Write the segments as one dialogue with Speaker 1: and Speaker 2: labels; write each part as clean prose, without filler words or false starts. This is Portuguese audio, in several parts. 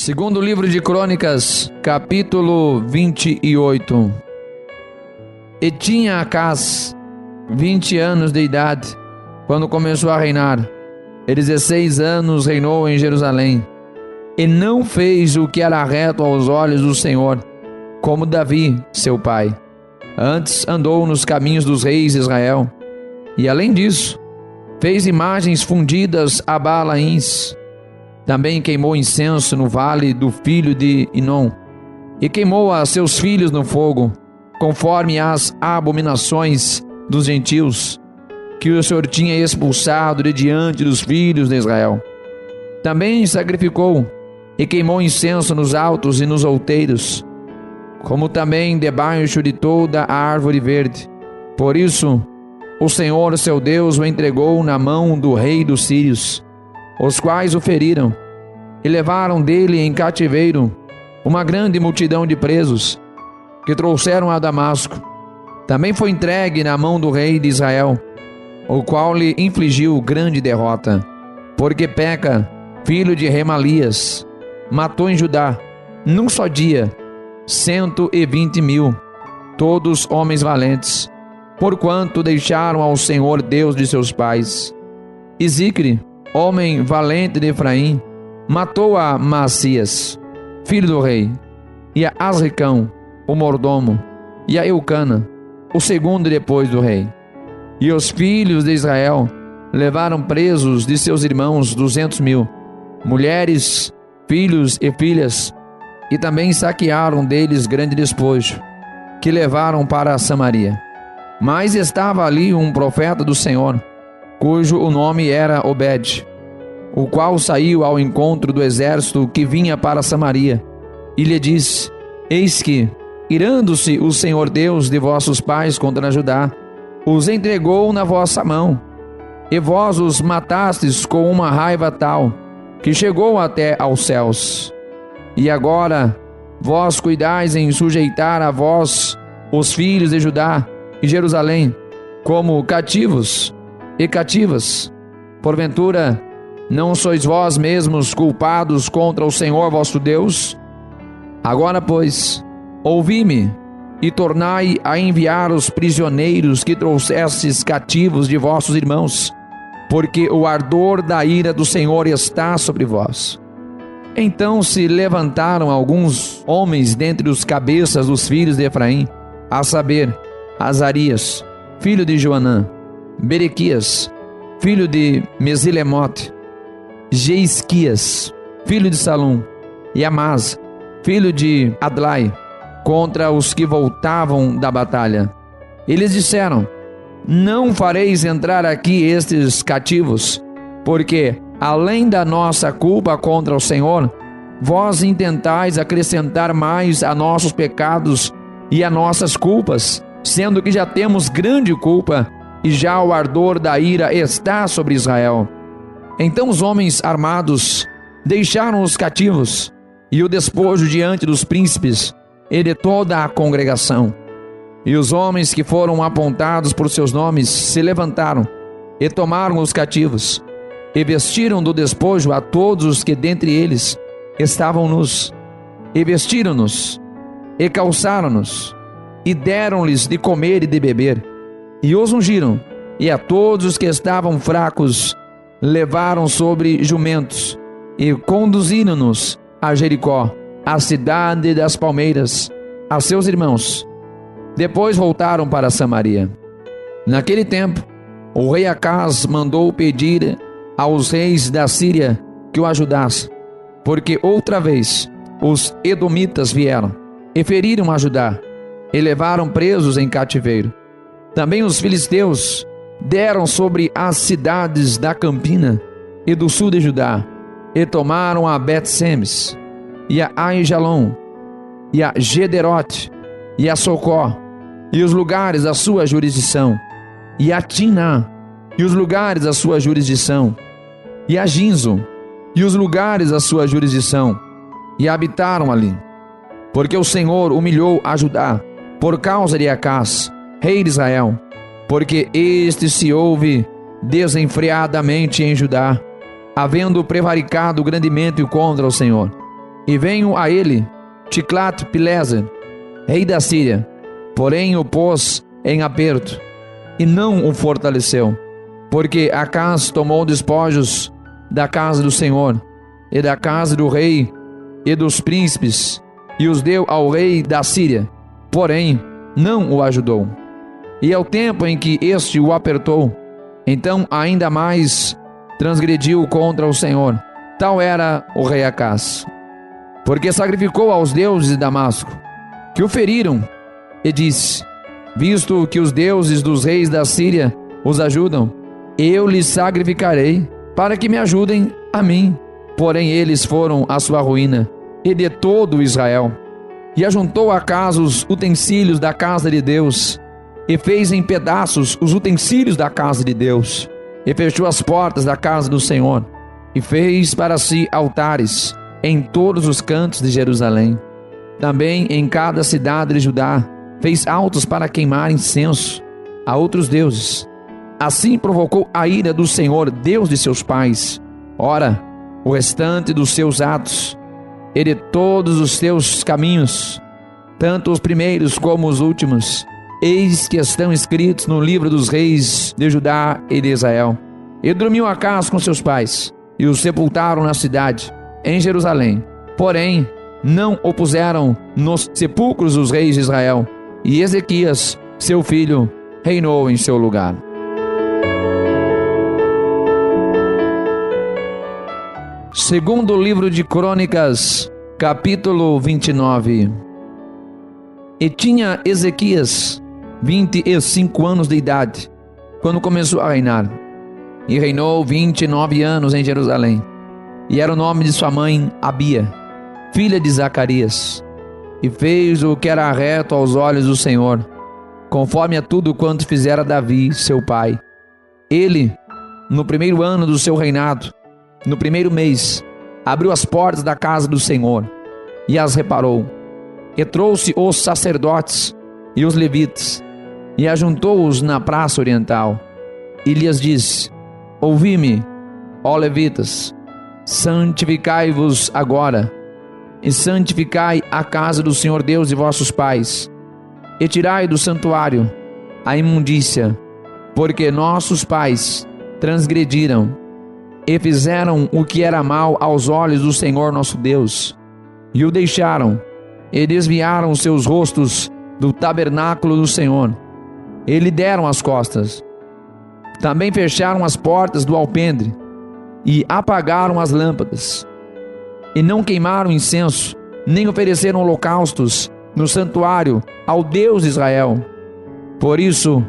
Speaker 1: Segundo livro de Crônicas, capítulo 28. E tinha Acaz 20 anos de idade, quando começou a reinar. E 16 anos reinou em Jerusalém. E não fez o que era reto aos olhos do Senhor, como Davi, seu pai. Antes andou nos caminhos dos reis de Israel. E além disso, fez imagens fundidas a Baalaíns. Também queimou incenso no vale do filho de Inom, e queimou a seus filhos no fogo, conforme as abominações dos gentios, que o Senhor tinha expulsado de diante dos filhos de Israel. Também sacrificou e queimou incenso nos altos e nos outeiros, como também debaixo de toda a árvore verde. Por isso, o Senhor seu Deus o entregou na mão do rei dos sírios, os quais o feriram, e levaram dele em cativeiro uma grande multidão de presos, que trouxeram a Damasco. Também foi entregue na mão do rei de Israel, o qual lhe infligiu grande derrota, porque Peca, filho de Remalias, matou em Judá, num só dia, 120.000, todos homens valentes, porquanto deixaram ao Senhor Deus de seus pais. E Zicre, homem valente de Efraim, matou a Maacias, filho do rei, e a Azricão, o mordomo, e a Eucana, o segundo depois do rei. E os filhos de Israel levaram presos de seus irmãos 200.000, mulheres, filhos e filhas, e também saquearam deles grande despojo, que levaram para Samaria. Mas estava ali um profeta do Senhor, cujo o nome era Obed, o qual saiu ao encontro do exército que vinha para Samaria, e lhe disse: Eis que, irando-se o Senhor Deus de vossos pais contra Judá, os entregou na vossa mão, e vós os matastes com uma raiva tal, que chegou até aos céus. E agora vós cuidais em sujeitar a vós os filhos de Judá e Jerusalém, como cativos e cativas. Porventura, não sois vós mesmos culpados contra o Senhor vosso Deus? Agora, pois, ouvi-me, e tornai a enviar os prisioneiros que trouxestes cativos de vossos irmãos, porque o ardor da ira do Senhor está sobre vós. Então se levantaram alguns homens dentre os cabeças dos filhos de Efraim, a saber, Azarias, filho de Joanã, Berequias, filho de Mesilemote, Jeisquias, filho de Salum, e Amás, filho de Adlai, contra os que voltavam da batalha. Eles disseram: Não fareis entrar aqui estes cativos, porque, além da nossa culpa contra o Senhor, vós intentais acrescentar mais a nossos pecados e a nossas culpas, sendo que já temos grande culpa, e já o ardor da ira está sobre Israel. Então os homens armados deixaram os cativos e o despojo diante dos príncipes e de toda a congregação. E os homens que foram apontados por seus nomes se levantaram e tomaram os cativos, e vestiram do despojo a todos os que dentre eles estavam nus, e vestiram-nos, e calçaram-nos, e deram-lhes de comer e de beber, e os ungiram, e a todos os que estavam fracos levaram sobre jumentos, e conduziram-nos a Jericó, a cidade das palmeiras, a seus irmãos. Depois voltaram para Samaria. Naquele tempo, o rei Acaz mandou pedir aos reis da Síria que o ajudassem, porque outra vez os edomitas vieram e feriram a Judá, e levaram presos em cativeiro. Também os filisteus deram sobre as cidades da Campina e do sul de Judá, e tomaram a Bet-Semes, e a Aijalon, e a Gederote, e a Socó, e os lugares da sua jurisdição, e a Tiná, e os lugares da sua jurisdição, e a Ginzo, e os lugares da sua jurisdição, e habitaram ali. Porque o Senhor humilhou a Judá, por causa de Acaz, rei de Israel, porque este se ouve desenfreadamente em Judá, havendo prevaricado grandemente contra o Senhor. E veio a ele Tiglat-Pileser, rei da Síria, porém o pôs em aperto, e não o fortaleceu, porque Acaz tomou despojos da casa do Senhor, e da casa do rei, e dos príncipes, e os deu ao rei da Síria, porém não o ajudou. E ao tempo em que este o apertou, então ainda mais transgrediu contra o Senhor. Tal era o rei Acaz, porque sacrificou aos deuses de Damasco, que o feriram, e disse: visto que os deuses dos reis da Síria os ajudam, eu lhes sacrificarei, para que me ajudem a mim. Porém eles foram a sua ruína, e de todo Israel. E ajuntou Acaz os utensílios da casa de Deus, e fez em pedaços os utensílios da casa de Deus, e fechou as portas da casa do Senhor, e fez para si altares em todos os cantos de Jerusalém. Também em cada cidade de Judá fez altos para queimar incenso a outros deuses. Assim provocou a ira do Senhor, Deus de seus pais. Ora, o restante dos seus atos e de todos os seus caminhos, tanto os primeiros como os últimos, eis que estão escritos no livro dos reis de Judá e de Israel. E dormiu Acaz com seus pais, e os sepultaram na cidade, em Jerusalém. Porém, não o puseram nos sepulcros dos reis de Israel, e Ezequias, seu filho, reinou em seu lugar. Segundo livro de Crônicas, capítulo 29. E tinha Ezequias 25 anos de idade, quando começou a reinar, e reinou 29 anos em Jerusalém. E era o nome de sua mãe Abia, filha de Zacarias. E fez o que era reto aos olhos do Senhor, conforme a tudo quanto fizera Davi, seu pai. Ele, no primeiro ano do seu reinado, no primeiro mês, abriu as portas da casa do Senhor e as reparou, e trouxe os sacerdotes e os levitas, e ajuntou-os na praça oriental, e lhes disse: ouvi-me, ó levitas, santificai-vos agora, e santificai a casa do Senhor Deus de vossos pais, e tirai do santuário a imundícia, porque nossos pais transgrediram e fizeram o que era mal aos olhos do Senhor nosso Deus, e o deixaram, e desviaram seus rostos do tabernáculo do Senhor, e lhe deram as costas. Também fecharam as portas do alpendre, e apagaram as lâmpadas, e não queimaram incenso, nem ofereceram holocaustos no santuário ao Deus de Israel. Por isso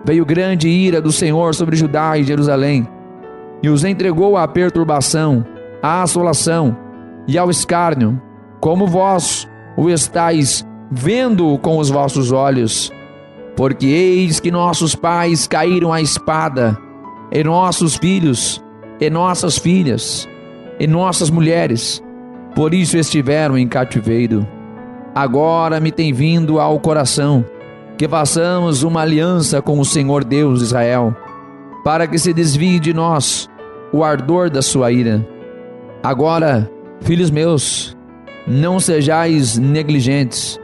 Speaker 1: veio grande ira do Senhor sobre Judá e Jerusalém, e os entregou à perturbação, à assolação e ao escárnio, como vós o estáis vendo com os vossos olhos. Porque eis que nossos pais caíram à espada, e nossos filhos, e nossas filhas, e nossas mulheres, por isso estiveram em cativeiro. Agora me tem vindo ao coração que façamos uma aliança com o Senhor Deus de Israel, para que se desvie de nós o ardor da sua ira. Agora, filhos meus, não sejais negligentes,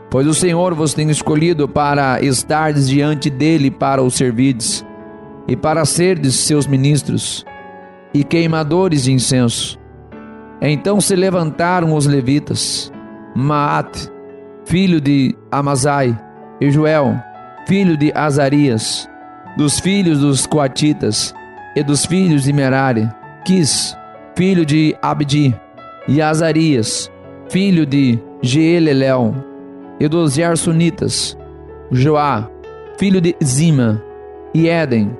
Speaker 1: pois o Senhor vos tem escolhido para estardes diante dele para o servirdes, e para serdes seus ministros e queimadores de incenso. Então se levantaram os levitas, Maate, filho de Amazai, e Joel, filho de Azarias, dos filhos dos coatitas, e dos filhos de Merari, Quis, filho de Abdi, e Azarias, filho de Jeelelel, e dos Gersonitas, Joá, filho de Zima, e Éden,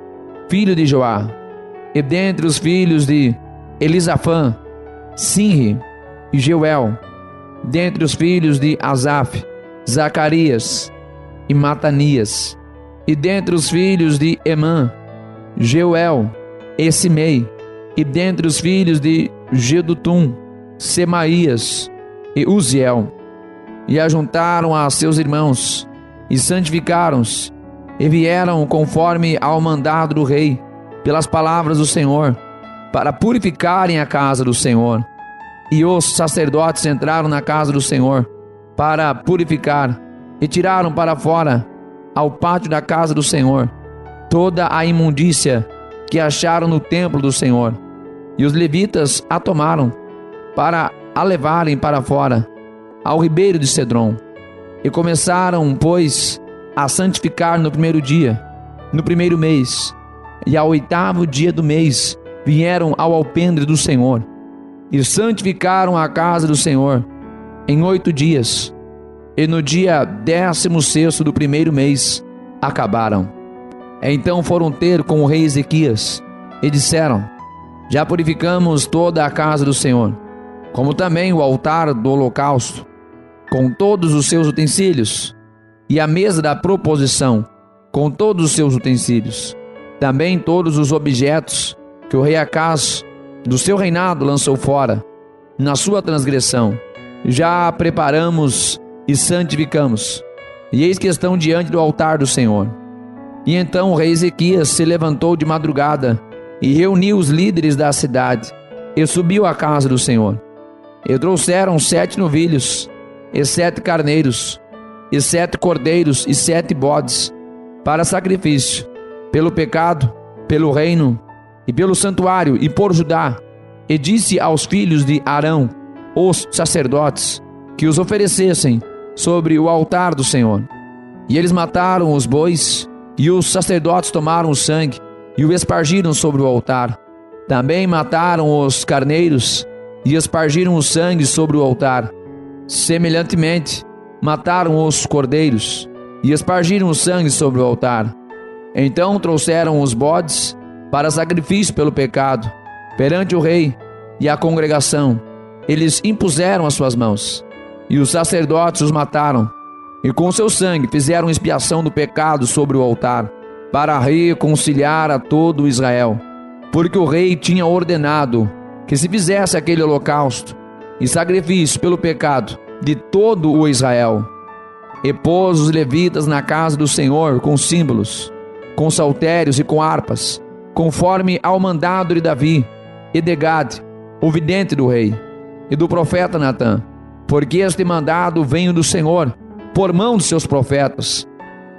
Speaker 1: filho de Joá, e dentre os filhos de Elisafã, Sinri e Jeuel, dentre os filhos de Asaf, Zacarias e Matanias, e dentre os filhos de Emã, Jeuel e Simei, e dentre os filhos de Gedutum, Semaías e Uziel. E ajuntaram a seus irmãos, e santificaram-se, e vieram conforme ao mandado do rei, pelas palavras do Senhor, para purificarem a casa do Senhor. E os sacerdotes entraram na casa do Senhor para purificar, e tiraram para fora, ao pátio da casa do Senhor, toda a imundícia que acharam no templo do Senhor. E os levitas a tomaram para a levarem para fora, ao ribeiro de Cedron. E começaram, pois, a santificar no primeiro dia, no primeiro mês, e ao 8º dia do mês vieram ao alpendre do Senhor, e santificaram a casa do Senhor em 8 dias, e no dia 16º do primeiro mês acabaram. Então foram ter com o rei Ezequias, e disseram: já purificamos toda a casa do Senhor, como também o altar do holocausto, com todos os seus utensílios, e a mesa da proposição, com todos os seus utensílios, também todos os objetos que o rei Acaz, do seu reinado, lançou fora, na sua transgressão. Já preparamos e santificamos, e eis que estão diante do altar do Senhor. E então o rei Ezequias se levantou de madrugada, e reuniu os líderes da cidade, e subiu à casa do Senhor. E trouxeram 7 novilhos, e 7 carneiros, e 7 cordeiros, e 7 bodes, para sacrifício, pelo pecado, pelo reino, e pelo santuário, e por Judá. E disse aos filhos de Arão, os sacerdotes, que os oferecessem sobre o altar do Senhor. E eles mataram os bois, e os sacerdotes tomaram o sangue, e o espargiram sobre o altar. Também mataram os carneiros, e espargiram o sangue sobre o altar. Semelhantemente, mataram os cordeiros, e espargiram o sangue sobre o altar. Então trouxeram os bodes para sacrifício pelo pecado, perante o rei e a congregação. Eles impuseram as suas mãos, e os sacerdotes os mataram, e com seu sangue fizeram expiação do pecado sobre o altar, para reconciliar a todo Israel, porque o rei tinha ordenado que se fizesse aquele holocausto e sacrifício pelo pecado de todo o Israel. E pôs os levitas na casa do Senhor com símbolos, com saltérios e com harpas, conforme ao mandado de Davi e de Gade, o vidente do rei, e do profeta Natã, porque este mandado veio do Senhor por mão de seus profetas.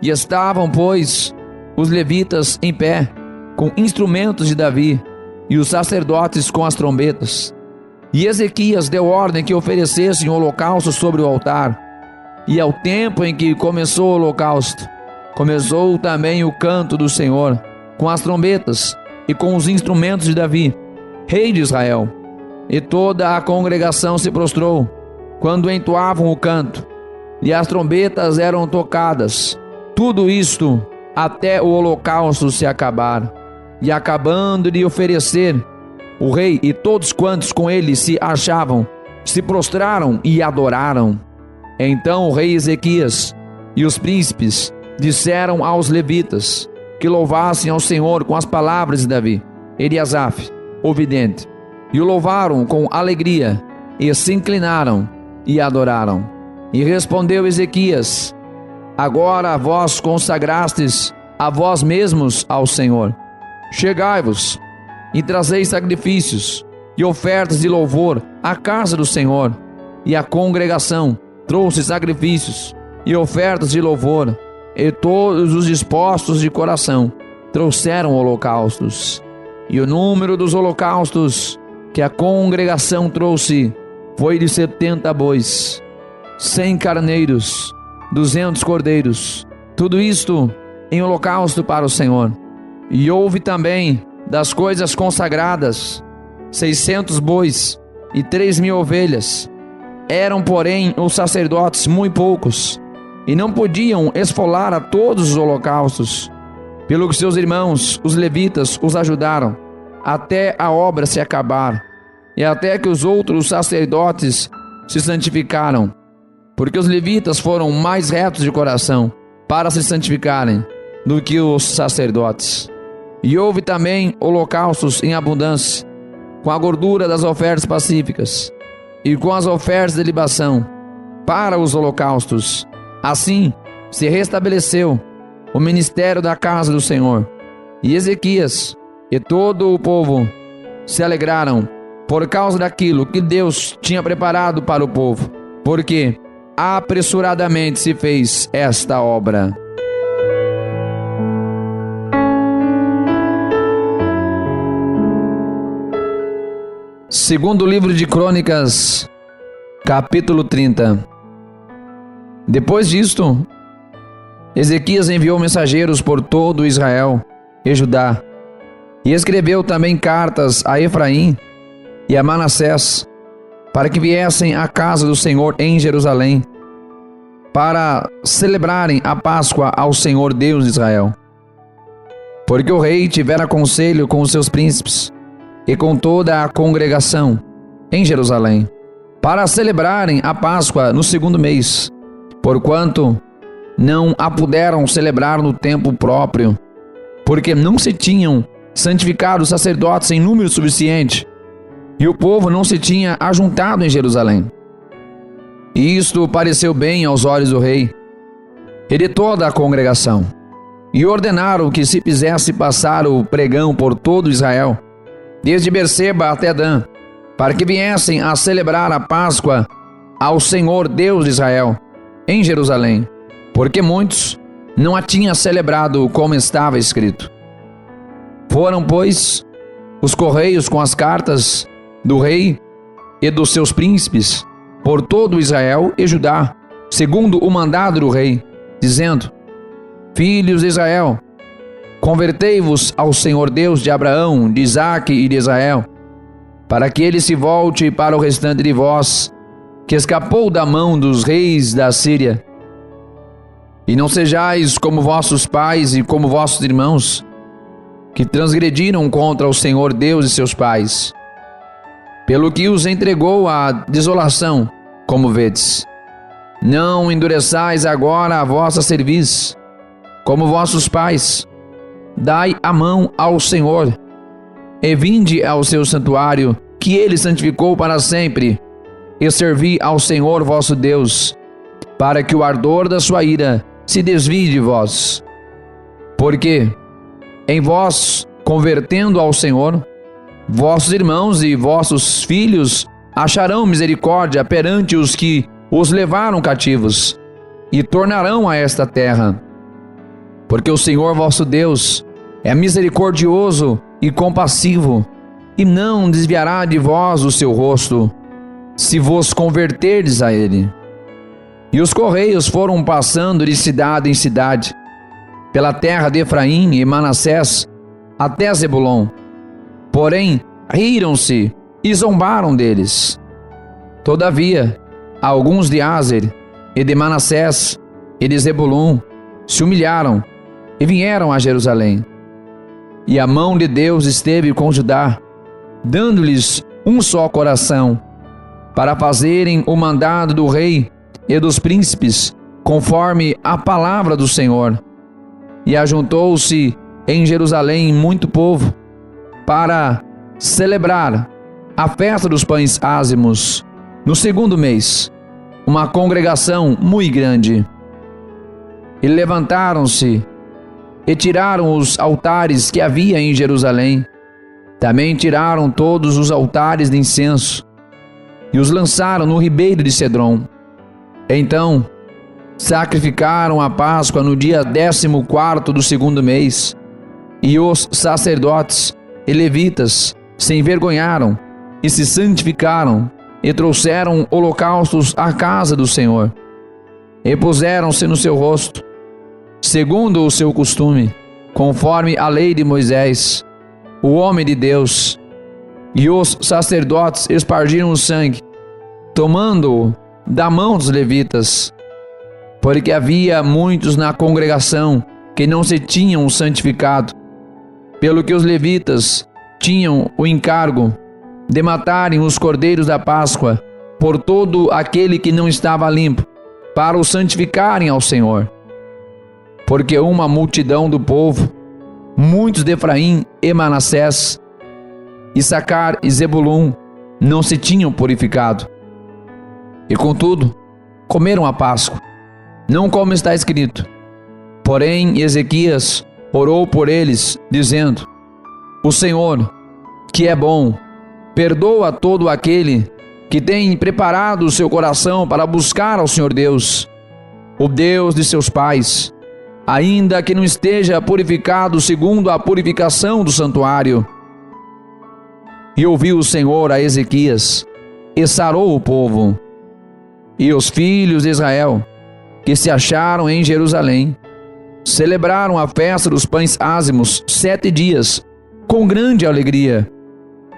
Speaker 1: E estavam, pois, os levitas em pé, com instrumentos de Davi, e os sacerdotes com as trombetas. E Ezequias deu ordem que oferecessem o holocausto sobre o altar. E ao tempo em que começou o holocausto, começou também o canto do Senhor, com as trombetas e com os instrumentos de Davi, rei de Israel. E toda a congregação se prostrou, quando entoavam o canto, e as trombetas eram tocadas. Tudo isto até o holocausto se acabar. E acabando de oferecer, o rei e todos quantos com ele se achavam, se prostraram e adoraram. Então o rei Ezequias e os príncipes disseram aos levitas que louvassem ao Senhor com as palavras de Davi, Eliasaf, o vidente, e o louvaram com alegria, e se inclinaram e adoraram. E respondeu Ezequias: agora vós consagrastes a vós mesmos ao Senhor. Chegai-vos e trazei sacrifícios e ofertas de louvor à casa do Senhor. E a congregação trouxe sacrifícios e ofertas de louvor, e todos os dispostos de coração trouxeram holocaustos. E o número dos holocaustos que a congregação trouxe foi de 70 bois, 100 carneiros, 200 cordeiros, tudo isto em holocausto para o Senhor. E houve também das coisas consagradas 600 bois e 3.000 ovelhas. Eram, porém, os sacerdotes muito poucos, e não podiam esfolar a todos os holocaustos, pelo que seus irmãos, os levitas, os ajudaram, até a obra se acabar, e até que os outros sacerdotes se santificaram, porque os levitas foram mais retos de coração para se santificarem do que os sacerdotes. E houve também holocaustos em abundância, com a gordura das ofertas pacíficas, e com as ofertas de libação, para os holocaustos. Assim se restabeleceu o ministério da casa do Senhor. E Ezequias e todo o povo se alegraram por causa daquilo que Deus tinha preparado para o povo, porque apressuradamente se fez esta obra. Segundo livro de Crônicas, capítulo 30. Depois disto, Ezequias enviou mensageiros por todo Israel e Judá, e escreveu também cartas a Efraim e a Manassés, para que viessem à casa do Senhor em Jerusalém, para celebrarem a Páscoa ao Senhor Deus de Israel. Porque o rei tivera conselho com os seus príncipes e com toda a congregação em Jerusalém, para celebrarem a Páscoa no segundo mês, porquanto não a puderam celebrar no tempo próprio, porque não se tinham santificado os sacerdotes em número suficiente, e o povo não se tinha ajuntado em Jerusalém. E isto pareceu bem aos olhos do rei e de toda a congregação, e ordenaram que se fizesse passar o pregão por todo Israel, desde Berseba até Dan, para que viessem a celebrar a Páscoa ao Senhor Deus de Israel em Jerusalém, porque muitos não a tinham celebrado como estava escrito. Foram, pois, os correios com as cartas do rei e dos seus príncipes por todo Israel e Judá, segundo o mandado do rei, dizendo: Filhos de Israel, convertei-vos ao Senhor Deus de Abraão, de Isaque e de Israel, para que ele se volte para o restante de vós, que escapou da mão dos reis da Síria. E não sejais como vossos pais e como vossos irmãos, que transgrediram contra o Senhor Deus de seus pais, pelo que os entregou à desolação, como vedes. Não endureçais agora a vossa cerviz, como vossos pais. Dai a mão ao Senhor, e vinde ao seu santuário, que ele santificou para sempre, e servi ao Senhor vosso Deus, para que o ardor da sua ira se desvie de vós. Porque em vós, convertendo ao Senhor, vossos irmãos e vossos filhos acharão misericórdia perante os que os levaram cativos, e tornarão a esta terra. Porque o Senhor vosso Deus é misericordioso e compassivo, e não desviará de vós o seu rosto, se vos converterdes a ele. E os correios foram passando de cidade em cidade, pela terra de Efraim e Manassés, até Zebulon. Porém, riram-se e zombaram deles. Todavia, alguns de Aser e de Manassés e de Zebulon se humilharam e vieram a Jerusalém. E a mão de Deus esteve com Judá, dando-lhes um só coração, para fazerem o mandado do rei e dos príncipes, conforme a palavra do Senhor. E ajuntou-se em Jerusalém muito povo, para celebrar a festa dos pães ázimos, no segundo mês, uma congregação muito grande. E levantaram-se e tiraram os altares que havia em Jerusalém. Também tiraram todos os altares de incenso e os lançaram no ribeiro de Cedron. Então sacrificaram a Páscoa no dia 14º do segundo mês, e os sacerdotes e levitas se envergonharam e se santificaram e trouxeram holocaustos à casa do Senhor, e puseram-se no seu rosto, segundo o seu costume, conforme a lei de Moisés, o homem de Deus. E os sacerdotes espargiram o sangue, tomando-o da mão dos levitas, porque havia muitos na congregação que não se tinham santificado, pelo que os levitas tinham o encargo de matarem os cordeiros da Páscoa por todo aquele que não estava limpo, para o santificarem ao Senhor. Porque uma multidão do povo, muitos de Efraim e Manassés, Issacar e Zebulun, não se tinham purificado. E contudo, comeram a Páscoa, não como está escrito. Porém, Ezequias orou por eles, dizendo: O Senhor, que é bom perdoa todo aquele que tem preparado o seu coração para buscar ao Senhor Deus, o Deus de seus pais, ainda que não esteja purificado segundo a purificação do santuário. E ouviu o Senhor a Ezequias, e sarou o povo. E os filhos de Israel, que se acharam em Jerusalém, celebraram a festa dos pães ázimos 7 dias, com grande alegria.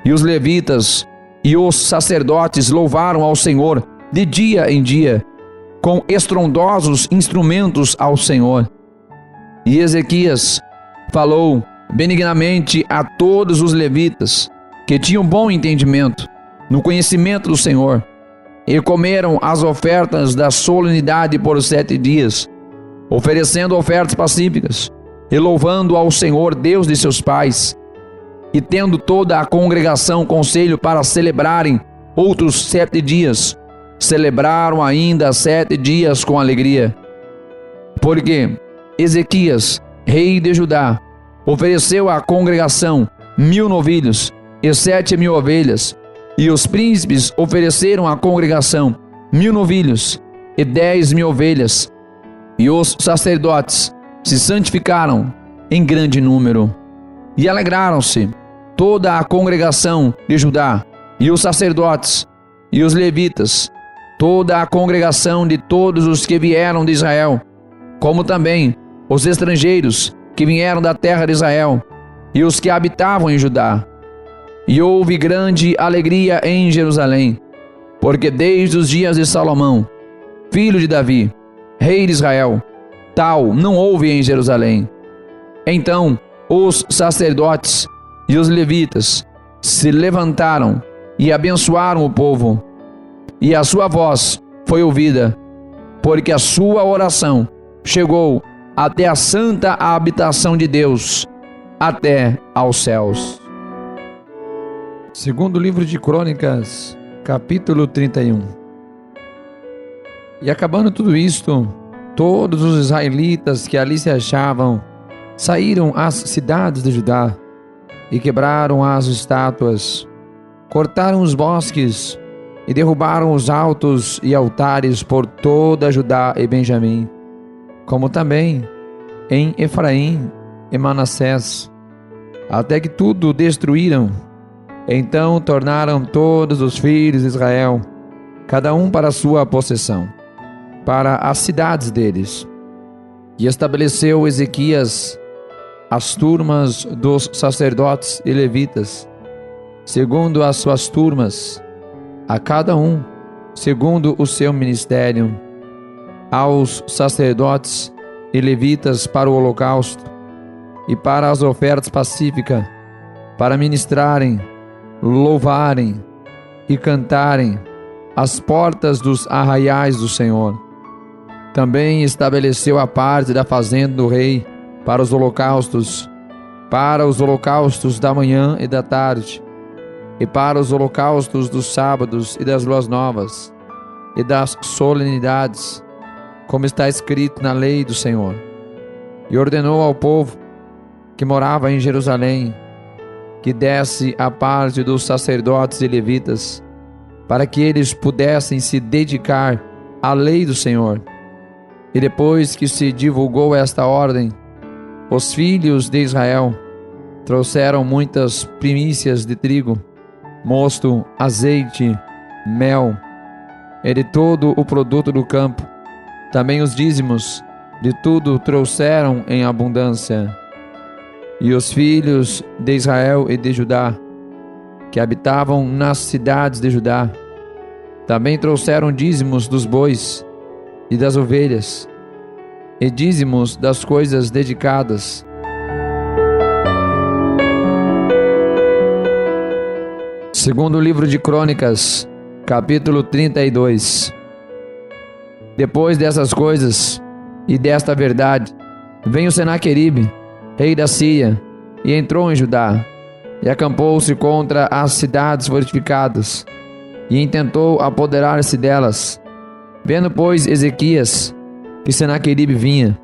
Speaker 1: E os levitas e os sacerdotes louvaram ao Senhor de dia em dia, com estrondosos instrumentos ao Senhor. E Ezequias falou benignamente a todos os levitas, que tinham bom entendimento no conhecimento do Senhor, e comeram as ofertas da solenidade por 7 dias, oferecendo ofertas pacíficas, e louvando ao Senhor Deus de seus pais, e tendo toda a congregação conselho para celebrarem outros 7 dias, celebraram ainda 7 dias com alegria. Porque Ezequias, rei de Judá, ofereceu à congregação 1000 novilhos e 7.000 ovelhas, e os príncipes ofereceram à congregação 1000 novilhos e 10.000 ovelhas, e os sacerdotes se santificaram em grande número. E alegraram-se toda a congregação de Judá, e os sacerdotes, e os levitas, toda a congregação de todos os que vieram de Israel, como também os estrangeiros que vieram da terra de Israel, e os que habitavam em Judá. E houve grande alegria em Jerusalém, porque desde os dias de Salomão, filho de Davi, rei de Israel, tal não houve em Jerusalém. Então os sacerdotes e os levitas se levantaram e abençoaram o povo, e a sua voz foi ouvida, porque a sua oração chegou até a santa habitação de Deus, até aos céus. Segundo livro de Crônicas, capítulo 31. E acabando tudo isto, todos os israelitas que ali se achavam saíram às cidades de Judá e quebraram as estátuas, cortaram os bosques e derrubaram os altos e altares por toda Judá e Benjamim, como também em Efraim e Manassés, até que tudo destruíram. Então tornaram todos os filhos de Israel, cada um para a sua possessão, para as cidades deles. E estabeleceu Ezequias as turmas dos sacerdotes e levitas, segundo as suas turmas, a cada um segundo o seu ministério, aos sacerdotes e levitas para o holocausto e para as ofertas pacíficas, para ministrarem, louvarem e cantarem às portas dos arraiais do Senhor. Também estabeleceu a parte da fazenda do rei para os holocaustos da manhã e da tarde, e para os holocaustos dos sábados e das luas novas, e das solenidades, como está escrito na lei do Senhor. E ordenou ao povo que morava em Jerusalém que desse a parte dos sacerdotes e levitas, para que eles pudessem se dedicar à lei do Senhor. E depois que se divulgou esta ordem, os filhos de Israel trouxeram muitas primícias de trigo, mosto, azeite, mel, e de todo o produto do campo. Também os dízimos de tudo trouxeram em abundância. E os filhos de Israel e de Judá, que habitavam nas cidades de Judá, também trouxeram dízimos dos bois e das ovelhas, e dízimos das coisas dedicadas. Segundo livro de Crônicas, capítulo 32. Depois dessas coisas e desta verdade, veio Senaqueribe, rei da Síria, e entrou em Judá, e acampou-se contra as cidades fortificadas, e intentou apoderar-se delas. Vendo, pois, Ezequias que Senaqueribe vinha,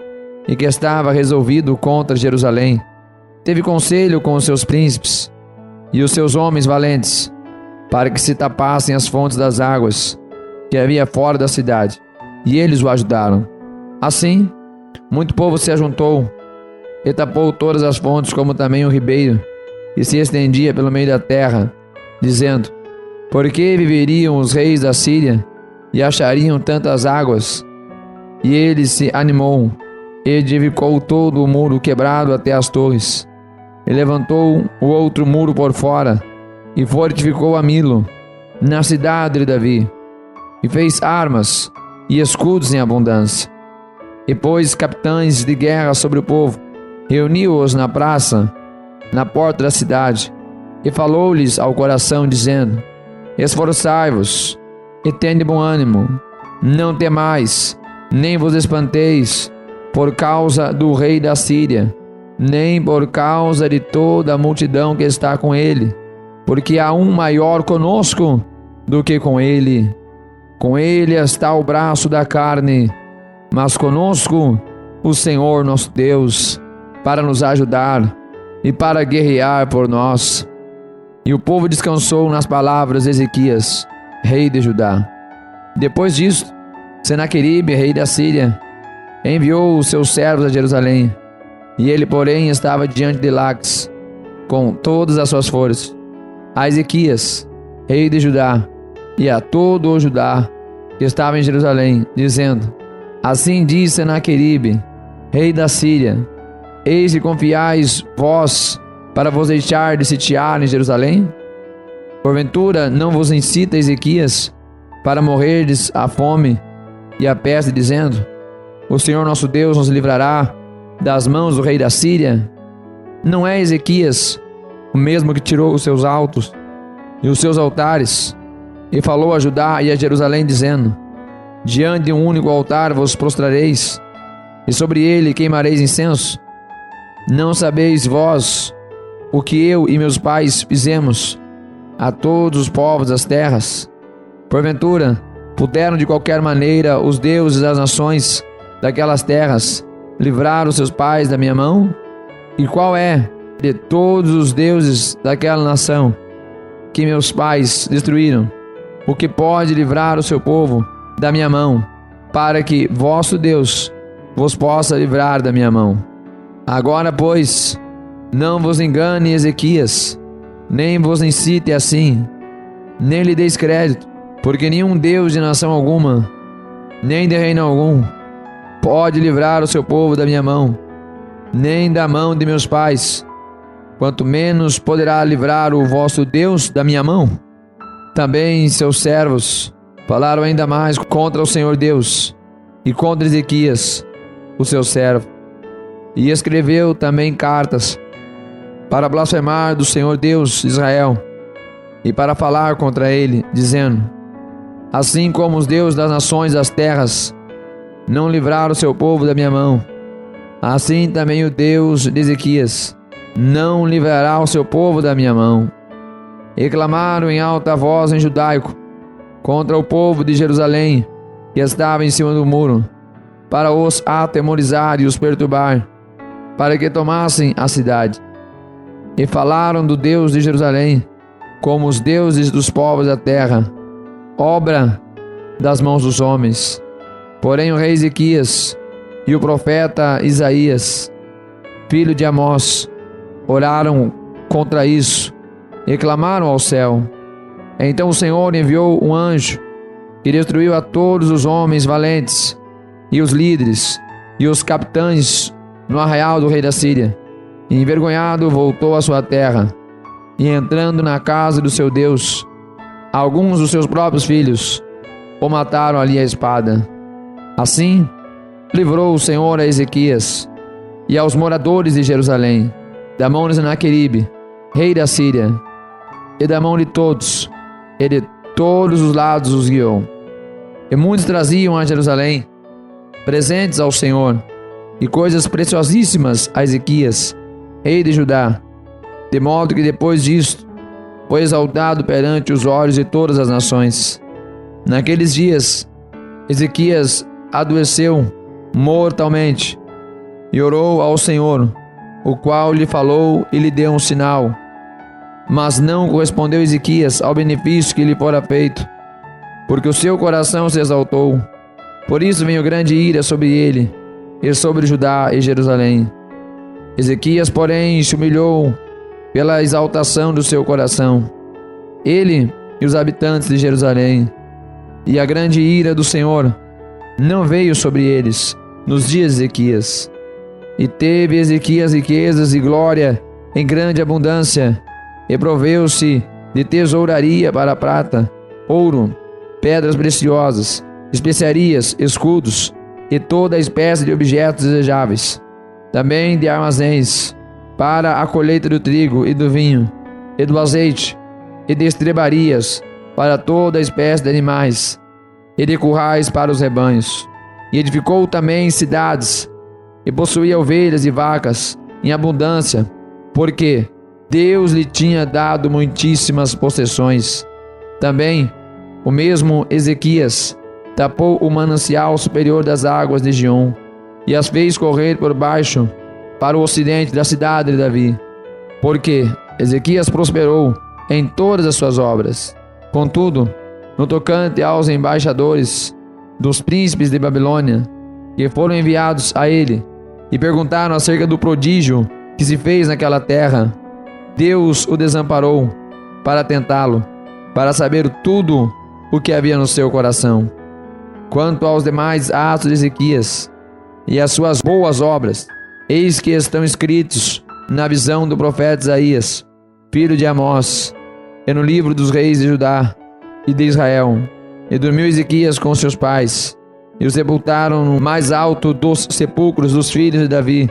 Speaker 1: e que estava resolvido contra Jerusalém, teve conselho com os seus príncipes e os seus homens valentes, para que se tapassem as fontes das águas que havia fora da cidade, e eles o ajudaram. Assim, muito povo se ajuntou e tapou todas as fontes, como também o ribeiro, e se estendia pelo meio da terra, dizendo: por que viveriam os reis da Síria e achariam tantas águas? E ele se animou e edificou todo o muro quebrado até as torres, e levantou o outro muro por fora, e fortificou a Milo, na cidade de Davi, e fez armas e escudos em abundância. E pôs capitães de guerra sobre o povo, reuniu-os na praça, na porta da cidade, e falou-lhes ao coração, dizendo: esforçai-vos e tende bom ânimo, não temais, nem vos espanteis por causa do rei da Síria, nem por causa de toda a multidão que está com ele, porque há um maior conosco do que com ele. Com ele está o braço da carne, mas conosco o Senhor nosso Deus, para nos ajudar e para guerrear por nós. E o povo descansou nas palavras de Ezequias, rei de Judá. Depois disto, Senaqueribe, rei da Síria, enviou os seus servos a Jerusalém, e ele, porém, estava diante de Laques, com todas as suas forças, a Ezequias, rei de Judá, e a todo o Judá que estava em Jerusalém, dizendo: assim diz Senaqueribe, rei da Síria: eis que confiais vós para vos deixar de sitiar em Jerusalém? Porventura não vos incita Ezequias para morrerdes à fome e à peste, dizendo: o Senhor nosso Deus nos livrará das mãos do rei da Síria? Não é Ezequias o mesmo que tirou os seus altos e os seus altares, e falou a Judá e a Jerusalém, dizendo: diante de um único altar vos prostrareis, e sobre ele queimareis incenso? Não sabeis vós o que eu e meus pais fizemos a todos os povos das terras? Porventura, puderam de qualquer maneira os deuses das nações daquelas terras livrar os seus pais da minha mão? E qual é, de todos os deuses daquela nação que meus pais destruíram, o que pode livrar o seu povo da minha mão, para que vosso Deus vos possa livrar da minha mão? Agora, pois, não vos engane Ezequias, nem vos incite assim, nem lhe deis crédito, porque nenhum Deus de nação alguma, nem de reino algum, pode livrar o seu povo da minha mão, nem da mão de meus pais, quanto menos poderá livrar o vosso Deus da minha mão. Também seus servos falaram ainda mais contra o Senhor Deus e contra Ezequias, o seu servo, e escreveu também cartas para blasfemar do Senhor Deus de Israel e para falar contra ele, dizendo: assim como os deuses das nações das terras não livraram o seu povo da minha mão, assim também o Deus de Ezequias não livrará o seu povo da minha mão. E clamaram em alta voz em judaico contra o povo de Jerusalém, que estava em cima do muro, para os atemorizar e os perturbar, para que tomassem a cidade. E falaram do Deus de Jerusalém como os deuses dos povos da terra, obra das mãos dos homens. Porém o rei Ezequias e o profeta Isaías, filho de Amós, oraram contra isso e clamaram ao céu. Então o Senhor enviou um anjo que destruiu a todos os homens valentes e os líderes e os capitães no arraial do rei da Síria. E envergonhado voltou à sua terra, e entrando na casa do seu Deus, alguns dos seus próprios filhos o mataram ali à espada. Assim livrou o Senhor a Ezequias e aos moradores de Jerusalém da mão de Senaqueribe, rei da Síria, e da mão de todos, e de todos os lados os guiou. E muitos traziam a Jerusalém presentes ao Senhor e coisas preciosíssimas a Ezequias, rei de Judá, de modo que depois disto foi exaltado perante os olhos de todas as nações. Naqueles dias Ezequias adoeceu mortalmente e orou ao Senhor, o qual lhe falou e lhe deu um sinal. Mas não correspondeu Ezequias ao benefício que lhe fora feito, porque o seu coração se exaltou. Por isso veio grande ira sobre ele e sobre Judá e Jerusalém. Ezequias, porém, se humilhou pela exaltação do seu coração, ele e os habitantes de Jerusalém, e a grande ira do Senhor não veio sobre eles nos dias de Ezequias. E teve Ezequias riquezas e glória em grande abundância, e proveu-se de tesouraria para prata, ouro, pedras preciosas, especiarias, escudos e toda espécie de objetos desejáveis, também de armazéns para a colheita do trigo e do vinho e do azeite, e de estrebarias para toda espécie de animais, e de currais para os rebanhos. E edificou também cidades, e possuía ovelhas e vacas em abundância, porque Deus lhe tinha dado muitíssimas possessões. Também o mesmo Ezequias tapou o manancial superior das águas de Giom, e as fez correr por baixo para o ocidente da cidade de Davi, porque Ezequias prosperou em todas as suas obras. Contudo, no tocante aos embaixadores dos príncipes de Babilônia, que foram enviados a ele, e perguntaram acerca do prodígio que se fez naquela terra, Deus o desamparou para tentá-lo, para saber tudo o que havia no seu coração. Quanto aos demais atos de Ezequias e as suas boas obras, eis que estão escritos na visão do profeta Isaías, filho de Amós, e no livro dos reis de Judá e de Israel. E dormiu Ezequias com seus pais, e os sepultaram no mais alto dos sepulcros dos filhos de Davi,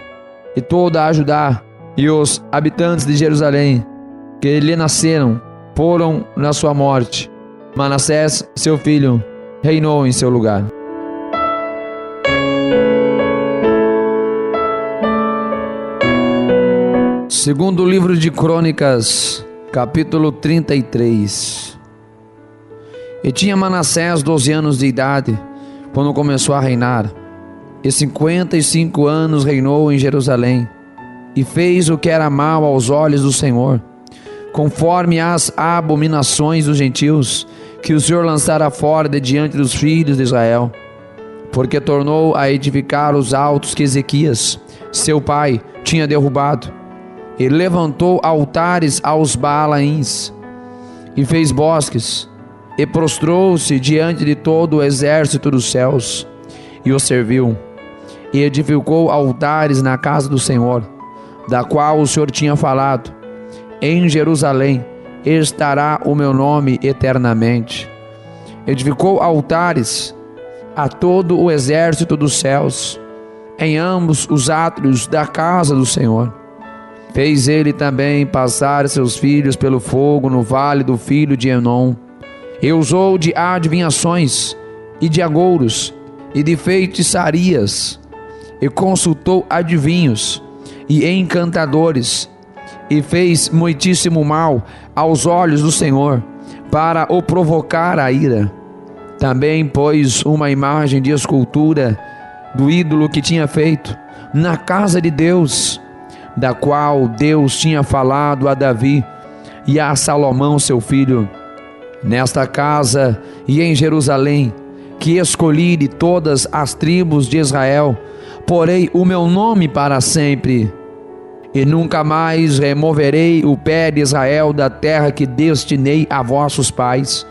Speaker 1: e toda a Judá e os habitantes de Jerusalém, que lhe nasceram, foram na sua morte. Manassés, seu filho, reinou em seu lugar. Segundo livro de Crônicas, capítulo 33. E tinha Manassés 12 anos de idade quando começou a reinar, e 55 anos reinou em Jerusalém, e fez o que era mal aos olhos do Senhor, conforme as abominações dos gentios, que o Senhor lançara fora de diante dos filhos de Israel, porque tornou a edificar os altos que Ezequias, seu pai, tinha derrubado, e levantou altares aos Baalaíns, e fez bosques, e prostrou-se diante de todo o exército dos céus, e o serviu, e edificou altares na casa do Senhor, da qual o Senhor tinha falado: em Jerusalém estará o meu nome eternamente. Edificou altares a todo o exército dos céus, em ambos os átrios da casa do Senhor. Fez ele também passar seus filhos pelo fogo no vale do filho de Enom, e usou de adivinhações, e de agouros, e de feitiçarias, e consultou adivinhos e encantadores, e fez muitíssimo mal aos olhos do Senhor, para o provocar a ira. Também pôs uma imagem de escultura do ídolo que tinha feito na casa de Deus, da qual Deus tinha falado a Davi e a Salomão seu filho: nesta casa e em Jerusalém, que escolhi de todas as tribos de Israel, porei o meu nome para sempre, e nunca mais removerei o pé de Israel da terra que destinei a vossos pais,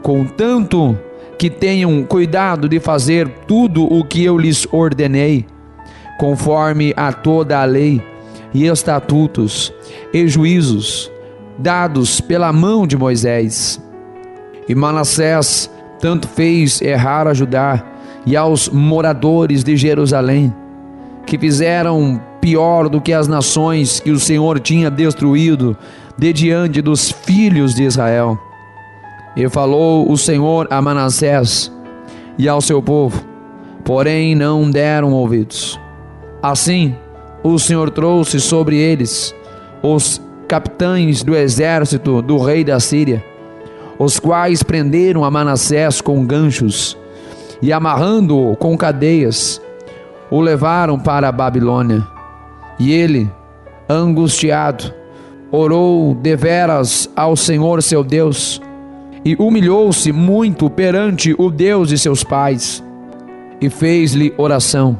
Speaker 1: contanto que tenham cuidado de fazer tudo o que eu lhes ordenei, conforme a toda a lei e estatutos e juízos dados pela mão de Moisés. E Manassés tanto fez errar a Judá e aos moradores de Jerusalém, que fizeram pior do que as nações que o Senhor tinha destruído de diante dos filhos de Israel. E falou o Senhor a Manassés e ao seu povo, porém não deram ouvidos. Assim o Senhor trouxe sobre eles os capitães do exército do rei da Síria, os quais prenderam a Manassés com ganchos e, amarrando-o com cadeias, o levaram para a Babilônia. E ele, angustiado, orou deveras ao Senhor seu Deus, e humilhou-se muito perante o Deus de seus pais, e fez-lhe oração,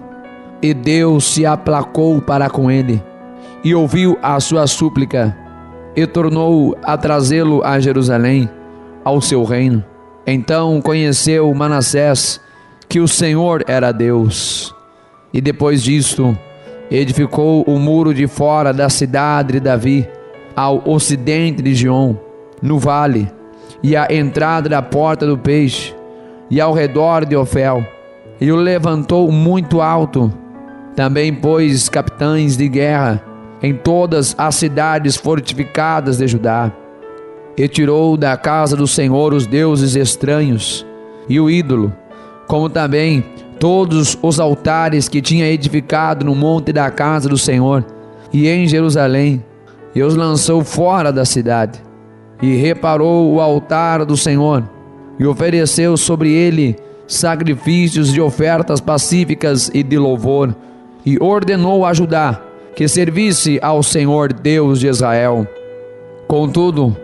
Speaker 1: e Deus se aplacou para com ele, e ouviu a sua súplica, e tornou a trazê-lo a Jerusalém, ao seu reino. Então conheceu Manassés que o Senhor era Deus, e depois disto edificou o muro de fora da cidade de Davi, ao ocidente de Giom, no vale, e a entrada da porta do peixe, e ao redor de Ofel, e o levantou muito alto. Também pôs capitães de guerra em todas as cidades fortificadas de Judá, e tirou da casa do Senhor os deuses estranhos e o ídolo, como também todos os altares que tinha edificado no monte da casa do Senhor e em Jerusalém, e os lançou fora da cidade. E reparou o altar do Senhor, e ofereceu sobre ele sacrifícios de ofertas pacíficas e de louvor, e ordenou a Judá que servisse ao Senhor Deus de Israel. Contudo,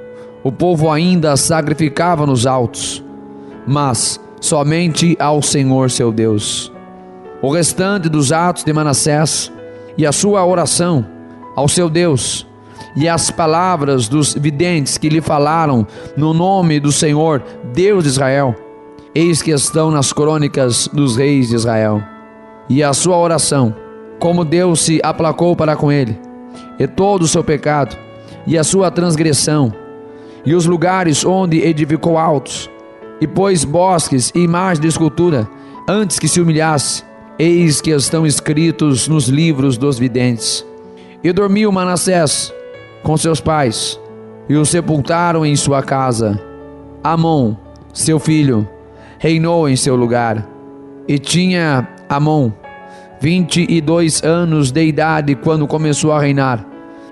Speaker 1: o povo ainda sacrificava nos altos, mas somente ao Senhor seu Deus. O restante dos atos de Manassés, e a sua oração ao seu Deus, e as palavras dos videntes que lhe falaram no nome do Senhor Deus de Israel, eis que estão nas crônicas dos reis de Israel. E a sua oração, como Deus se aplacou para com ele, e todo o seu pecado, e a sua transgressão, e os lugares onde edificou altos, e pôs bosques e imagens de escultura, antes que se humilhasse, eis que estão escritos nos livros dos videntes. E dormiu Manassés com seus pais, e o sepultaram em sua casa. Amon, seu filho, reinou em seu lugar. E tinha Amon 22 anos de idade quando começou a reinar,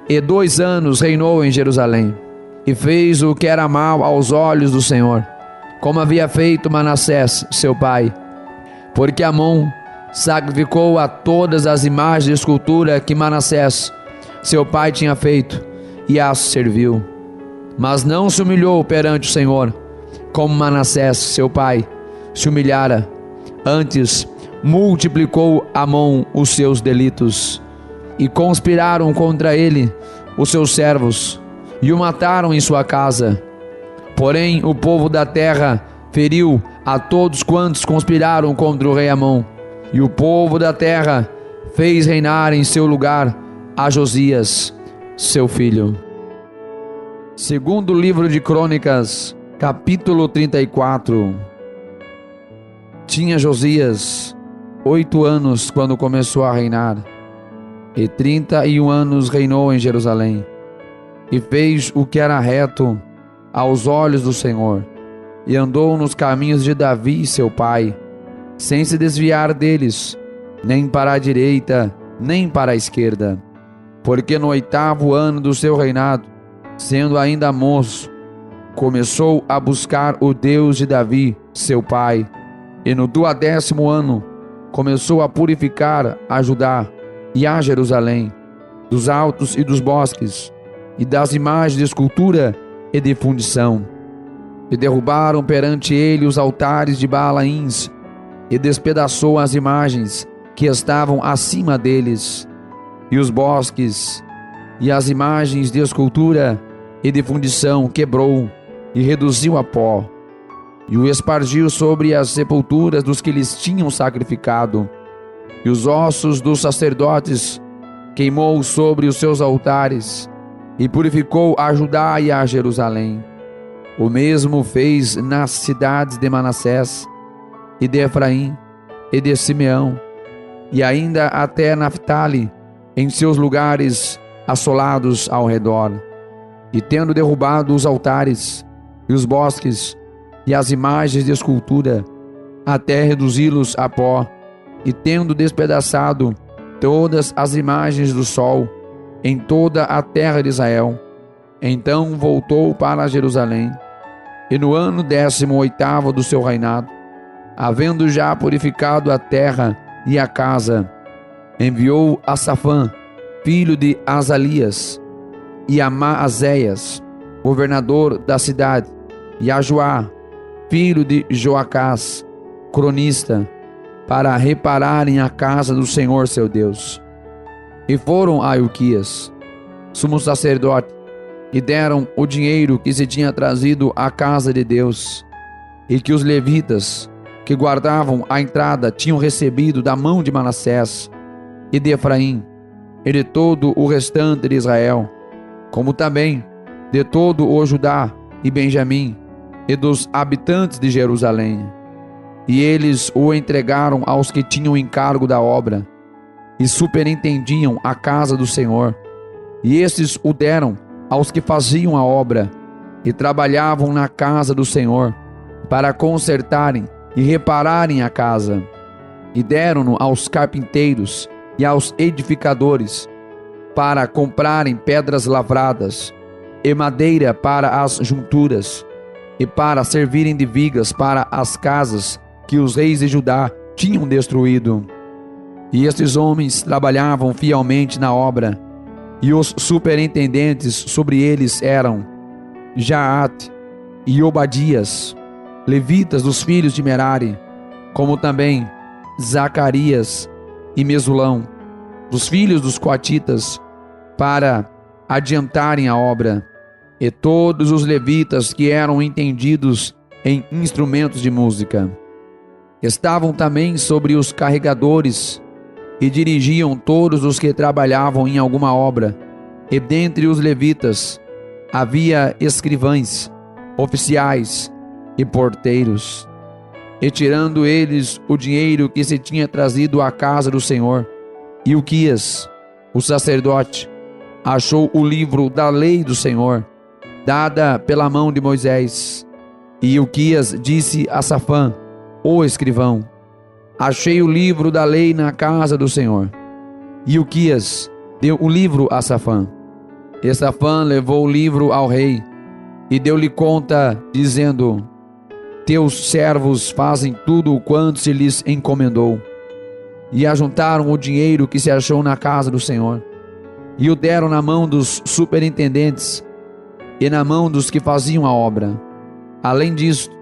Speaker 1: e 2 anos reinou em Jerusalém. E fez o que era mal aos olhos do Senhor, como havia feito Manassés, seu pai. Porque Amon sacrificou a todas as imagens de escultura que Manassés, seu pai, tinha feito, e as serviu. Mas não se humilhou perante o Senhor, como Manassés, seu pai, se humilhara. Antes, multiplicou Amon os seus delitos, e conspiraram contra ele os seus servos, e o mataram em sua casa. Porém, o povo da terra feriu a todos quantos conspiraram contra o rei Amon, e o povo da terra fez reinar em seu lugar a Josias, seu filho. Segundo livro de Crônicas, capítulo 34. Tinha Josias 8 anos quando começou a reinar, e 31 anos reinou em Jerusalém, e fez o que era reto aos olhos do Senhor, e andou nos caminhos de Davi seu pai, sem se desviar deles, nem para a direita, nem para a esquerda. Porque no 8º ano do seu reinado, sendo ainda moço, começou a buscar o Deus de Davi seu pai, e no 12º ano começou a purificar a Judá e a Jerusalém, dos altos e dos bosques, e das imagens de escultura e de fundição. E derrubaram perante ele os altares de Baalaíns, e despedaçou as imagens que estavam acima deles, e os bosques, e as imagens de escultura e de fundição quebrou, e reduziu a pó, e o espargiu sobre as sepulturas dos que lhes tinham sacrificado, e os ossos dos sacerdotes queimou sobre os seus altares, e purificou a Judá e a Jerusalém. O mesmo fez nas cidades de Manassés, e de Efraim, e de Simeão, e ainda até Naftali, em seus lugares assolados ao redor. E tendo derrubado os altares, e os bosques, e as imagens de escultura, até reduzi-los a pó, e tendo despedaçado todas as imagens do sol, em toda a terra de Israel, então voltou para Jerusalém, e no ano 18º do seu reinado, havendo já purificado a terra e a casa, enviou a Safã, filho de Azalias, e a Maazéias, governador da cidade, e a Joá, filho de Joacás, cronista, para repararem a casa do Senhor seu Deus. E foram a Ilquias, sumo sacerdote, e deram o dinheiro que se tinha trazido à casa de Deus, e que os levitas, que guardavam a entrada, tinham recebido da mão de Manassés, e de Efraim, e de todo o restante de Israel, como também de todo o Judá e Benjamim, e dos habitantes de Jerusalém. E eles o entregaram aos que tinham encargo da obra, e superintendiam a casa do Senhor. E estes o deram aos que faziam a obra, e trabalhavam na casa do Senhor, para consertarem e repararem a casa. E deram-no aos carpinteiros e aos edificadores, para comprarem pedras lavradas, e madeira para as junturas, e para servirem de vigas para as casas que os reis de Judá tinham destruído. E estes homens trabalhavam fielmente na obra, e os superintendentes sobre eles eram Jaate e Obadias, levitas dos filhos de Merari, como também Zacarias e Mesulão, dos filhos dos coatitas, para adiantarem a obra, e todos os levitas que eram entendidos em instrumentos de música. Estavam também sobre os carregadores, e dirigiam todos os que trabalhavam em alguma obra, e dentre os levitas havia escrivães, oficiais e porteiros. E tirando eles o dinheiro que se tinha trazido à casa do Senhor, Ilquias, o sacerdote, achou o livro da lei do Senhor, dada pela mão de Moisés. E Ilquias disse a Safã, o escrivão: achei o livro da lei na casa do Senhor. E Ilquias deu o livro a Safã. E Safã levou o livro ao rei, e deu-lhe conta, dizendo: teus servos fazem tudo o quanto se lhes encomendou. E ajuntaram o dinheiro que se achou na casa do Senhor, e o deram na mão dos superintendentes, e na mão dos que faziam a obra. Além disto,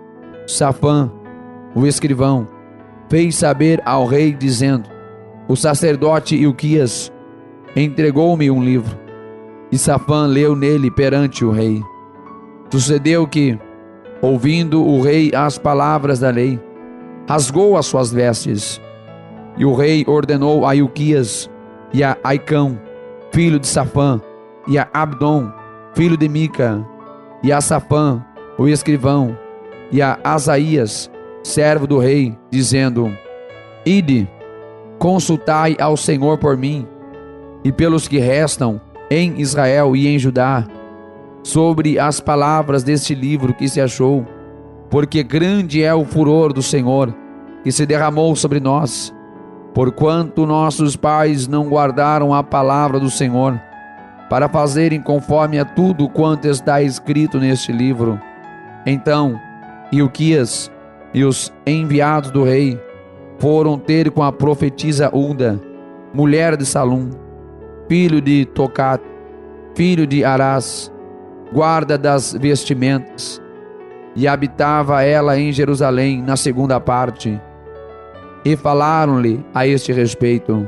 Speaker 1: Safã, o escrivão, fez saber ao rei, dizendo: o sacerdote Ilquias entregou-me um livro. E Safã leu nele perante o rei. Sucedeu que, ouvindo o rei as palavras da lei, rasgou as suas vestes. E o rei ordenou a Ilquias e a Aicão, filho de Safã, e a Abdon, filho de Mica, e a Safã, o escrivão, e a Asaías, servo do rei, dizendo: ide, consultai ao Senhor por mim e pelos que restam em Israel e em Judá, sobre as palavras deste livro que se achou, porque grande é o furor do Senhor que se derramou sobre nós, porquanto nossos pais não guardaram a palavra do Senhor, para fazerem conforme a tudo quanto está escrito neste livro. Então Ilquias e os enviados do rei foram ter com a profetisa Hulda, mulher de Salum, filho de Tocat, filho de Arás, guarda das vestimentas, e habitava ela em Jerusalém na segunda parte. E falaram-lhe a este respeito.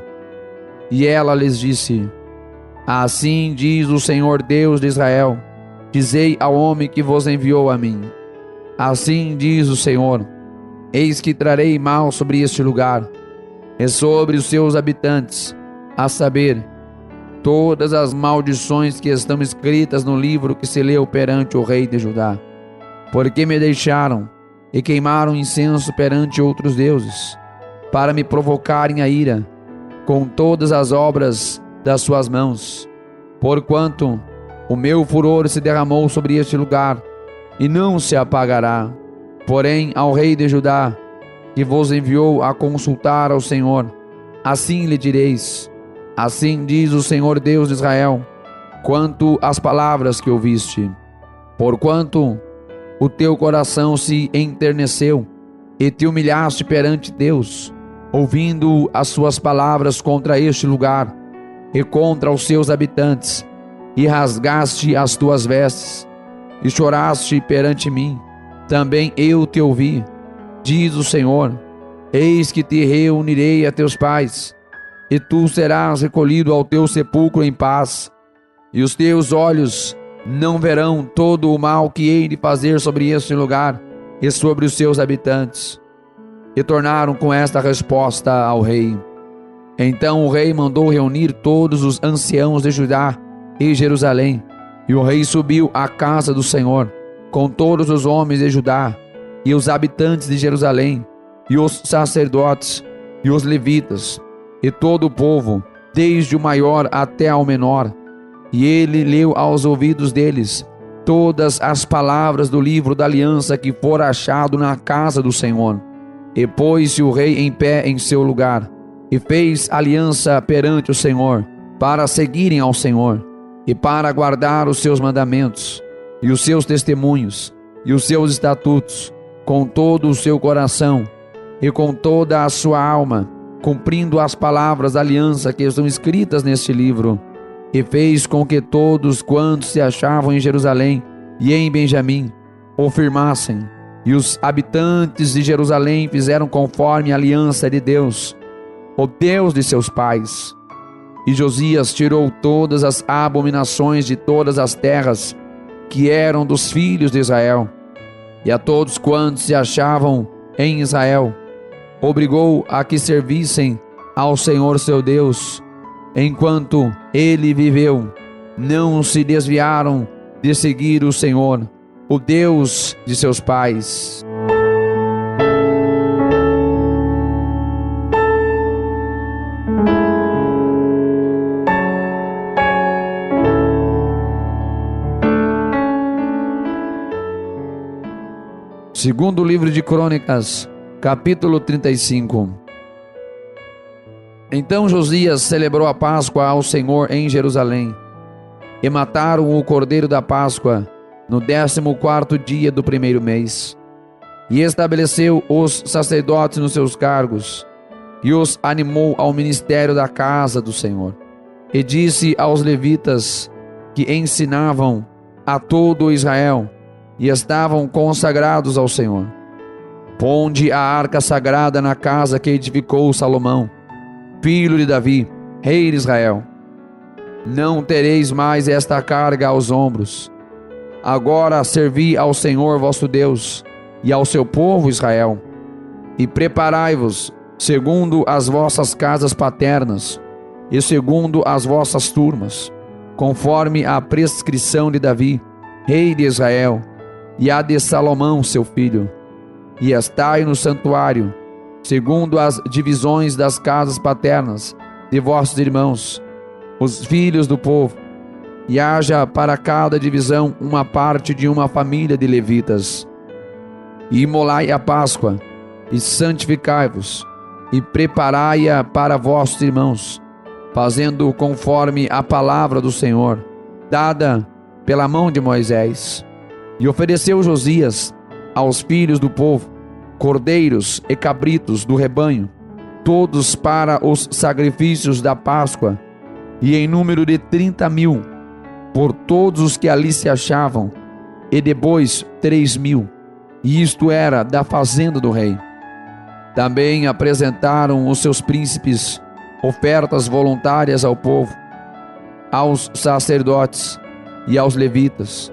Speaker 1: E ela lhes disse: assim diz o Senhor Deus de Israel: dizei ao homem que vos enviou a mim: assim diz o Senhor: eis que trarei mal sobre este lugar e sobre os seus habitantes, a saber, todas as maldições que estão escritas no livro que se leu perante o rei de Judá, porque me deixaram e queimaram incenso perante outros deuses, para me provocarem a ira com todas as obras das suas mãos. Porquanto o meu furor se derramou sobre este lugar e não se apagará. Porém, ao rei de Judá, que vos enviou a consultar ao Senhor, assim lhe direis: assim diz o Senhor Deus de Israel, quanto às palavras que ouviste. Porquanto o teu coração se enterneceu e te humilhaste perante Deus, ouvindo as suas palavras contra este lugar e contra os seus habitantes, e rasgaste as tuas vestes, e choraste perante mim, também eu te ouvi, diz o Senhor. Eis que te reunirei a teus pais, e tu serás recolhido ao teu sepulcro em paz, e os teus olhos não verão todo o mal que hei de fazer sobre este lugar e sobre os seus habitantes. E tornaram com esta resposta ao rei. Então o rei mandou reunir todos os anciãos de Judá e Jerusalém, e o rei subiu à casa do Senhor, com todos os homens de Judá, e os habitantes de Jerusalém, e os sacerdotes, e os levitas, e todo o povo, desde o maior até ao menor. E ele leu aos ouvidos deles todas as palavras do livro da aliança que fora achado na casa do Senhor. E pôs-se o rei em pé em seu lugar, e fez aliança perante o Senhor, para seguirem ao Senhor, e para guardar os seus mandamentos, e os seus testemunhos, e os seus estatutos, com todo o seu coração, e com toda a sua alma, cumprindo as palavras da aliança que estão escritas neste livro. E fez com que todos quantos se achavam em Jerusalém e em Benjamim o firmassem. E os habitantes de Jerusalém fizeram conforme a aliança de Deus, o Deus de seus pais. E Josias tirou todas as abominações de todas as terras que eram dos filhos de Israel, e a todos quantos se achavam em Israel obrigou a que servissem ao Senhor seu Deus. Enquanto ele viveu, não se desviaram de seguir o Senhor, o Deus de seus pais. Segundo livro de Crônicas, capítulo 35. Então Josias celebrou a Páscoa ao Senhor em Jerusalém, e mataram o cordeiro da Páscoa no 14º dia do primeiro mês, e estabeleceu os sacerdotes nos seus cargos, e os animou ao ministério da casa do Senhor. E disse aos levitas que ensinavam a todo Israel, e estavam consagrados ao Senhor: ponde a arca sagrada na casa que edificou Salomão, filho de Davi, rei de Israel. Não tereis mais esta carga aos ombros. Agora servi ao Senhor vosso Deus e ao seu povo Israel, e preparai-vos segundo as vossas casas paternas e segundo as vossas turmas, conforme a prescrição de Davi, rei de Israel, e a de Salomão seu filho. E estai no santuário, segundo as divisões das casas paternas de vossos irmãos, os filhos do povo, e haja para cada divisão uma parte de uma família de levitas. E imolai a Páscoa, e santificai-vos, e preparai-a para vossos irmãos, fazendo conforme a palavra do Senhor, dada pela mão de Moisés. E ofereceu Josias aos filhos do povo cordeiros e cabritos do rebanho, todos para os sacrifícios da Páscoa, e em número de 30.000, por todos os que ali se achavam, e depois 3.000, e isto era da fazenda do rei. Também apresentaram os seus príncipes ofertas voluntárias ao povo, aos sacerdotes e aos levitas.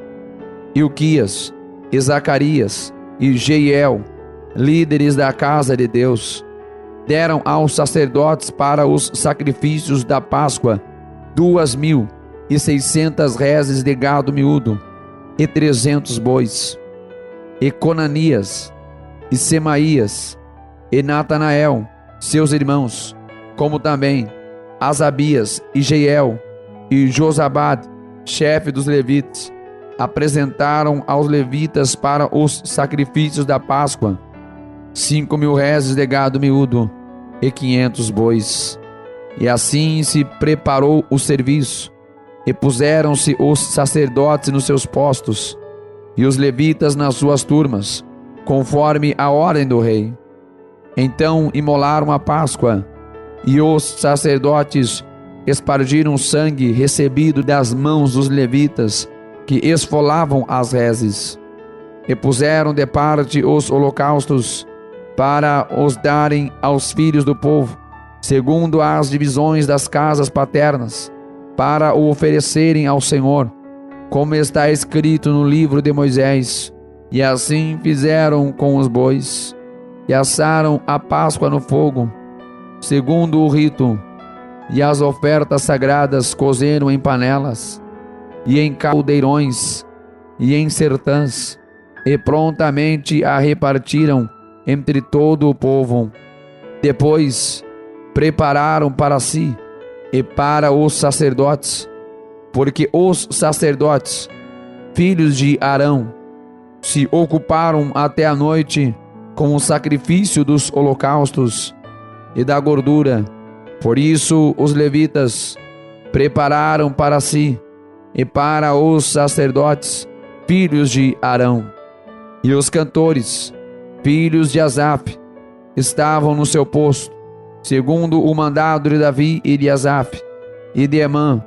Speaker 1: Ilquias, e Zacarias e Jeiel, líderes da casa de Deus, deram aos sacerdotes para os sacrifícios da Páscoa 2.600 reses de gado miúdo e 300 bois. E Conanias, e Semaías, e Natanael, seus irmãos, como também Asabias e Jeiel e Josabade, chefe dos levitas, apresentaram aos levitas para os sacrifícios da Páscoa 5.000 reses de gado miúdo e 500 bois. E assim se preparou o serviço, e puseram-se os sacerdotes nos seus postos, e os levitas nas suas turmas, conforme a ordem do rei. Então imolaram a Páscoa, e os sacerdotes espargiram sangue recebido das mãos dos levitas, que esfolavam as reses, e puseram de parte os holocaustos, para os darem aos filhos do povo, segundo as divisões das casas paternas, para o oferecerem ao Senhor, como está escrito no livro de Moisés. E assim fizeram com os bois, e assaram a Páscoa no fogo, segundo o rito, e as ofertas sagradas cozeram em panelas, e em caldeirões, e em sertãs, e prontamente a repartiram entre todo o povo. Depois prepararam para si e para os sacerdotes, porque os sacerdotes, filhos de Arão, se ocuparam até a noite com o sacrifício dos holocaustos e da gordura. Por isso os levitas prepararam para si e para os sacerdotes, filhos de Arão. E os cantores, filhos de Asaf, estavam no seu posto, segundo o mandado de Davi e de Asaf, e de Emã,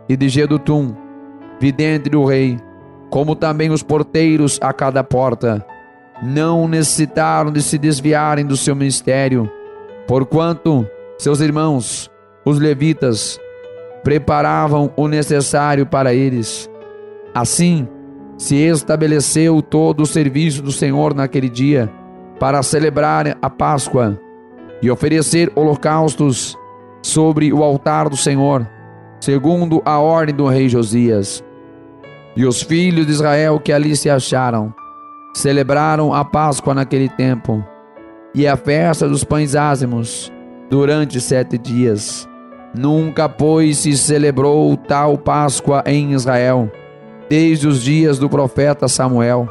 Speaker 1: e de Jedutum, vidente do rei, como também os porteiros a cada porta. Não necessitaram de se desviarem do seu ministério, porquanto seus irmãos, os levitas, preparavam o necessário para eles. Assim, se estabeleceu todo o serviço do Senhor naquele dia, para celebrar a Páscoa e oferecer holocaustos sobre o altar do Senhor, segundo a ordem do rei Josias. E os filhos de Israel que ali se acharam, celebraram a Páscoa naquele tempo, e a festa dos pães ázimos, durante 7 dias. Nunca, pois, se celebrou tal Páscoa em Israel, desde os dias do profeta Samuel.